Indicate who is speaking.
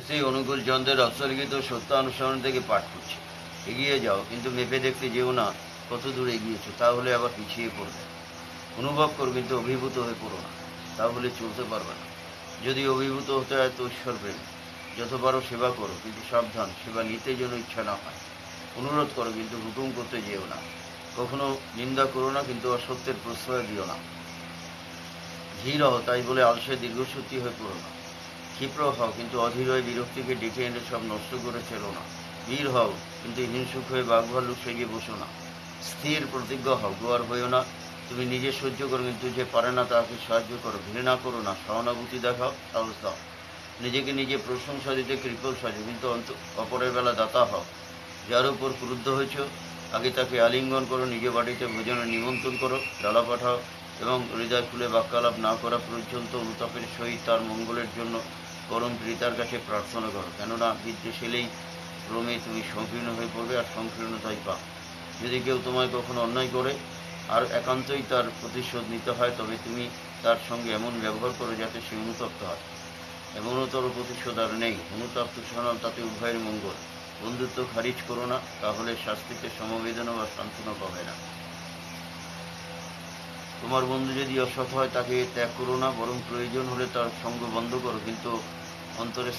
Speaker 1: সেই অনুকূল চন্দ্রের অবসর্গিত সত্যানুসরণ থেকে পাঠ করছে। এগিয়ে যাও, কিন্তু মেপে দেখতে যেও না কত দূর এগিয়েছো, তাহলে আবার পিছিয়ে পড়বে। অনুভব করো, কিন্তু অভিভূত হয়ে পড়ো না, তাহলে চলতে পারবে না। যদি অভিভূত হতে হয় তো ঈশ্বর প্রেম। যত পারো সেবা করো, কিন্তু সাবধান, সেবা নিতে যেন ইচ্ছা না হয়। অনুরোধ করো, কিন্তু হুকুম করতে যেও না। কখনো নিন্দা করো না, কিন্তু অসত্যের প্রশ্রয় দিও না। ধীর হও, তাই বলে আলসে দীর্ঘসূত্রী হয়ে পড়ো না। ক্ষিপ্র হও, কিন্তু অধীর হয়ে বিরক্তিকে ডেকে এনে সব নষ্ট করে ফেলো না। বীর হও, কিন্তু হিংসুক হয়ে বাঘ ভাল্লুক সেজে বসো না। স্থির প্রতিজ্ঞ হও, গোয়ার হইও না। তুমি নিজে সহ্য করো, কিন্তু যে পারে না তাকে সাহায্য করো। ঘৃণা করো না, সহানুভূতি দেখাও, সাহস দাও। নিজেকে নিজে প্রশংসা দিতে কৃপল সাজো, কিন্তু অপরের বেলা দাতা হও। যার উপর ক্রুদ্ধ হয়েছ, আগে তাকে আলিঙ্গন করো, নিজ বাড়িতে ভোজনের নিমন্ত্রণ করো, ডালা পাঠাও, এবং হৃদয় খুলে বাক্যালাপ না করা পর্যন্ত অনুতাপের সহিত তার মঙ্গলের জন্য পরম পিতার কাছে প্রার্থনা করো। কেননা বিদ্বেষ এলেই ক্রমে তুমি সংকীর্ণ হয়ে পড়বে, আর সংকীর্ণতাই পাপ। যদি কেউ তোমায় কখনো অন্যায় করে আর একান্তই তার প্রতিশোধ নিতে হয়, তবে তুমি তার সঙ্গে এমন ব্যবহার করো যাতে সে অনুতপ্ত হয়। এমনতর প্রতিশোধ আর নেই। অনুতাপ তুষানাল, তাতে উভয়ের মঙ্গল। বন্ধুত্ব খারিজ করো না, তাহলে শাস্তিতে সমবেদনা বা সান্ত্বনা পাবে না। তোমার বন্ধু যদি অসৎ হয় তাকে ত্যাগ করো না, বরং প্রয়োজন হলে তার সঙ্গ বন্ধ করো, কিন্তু অন্তরে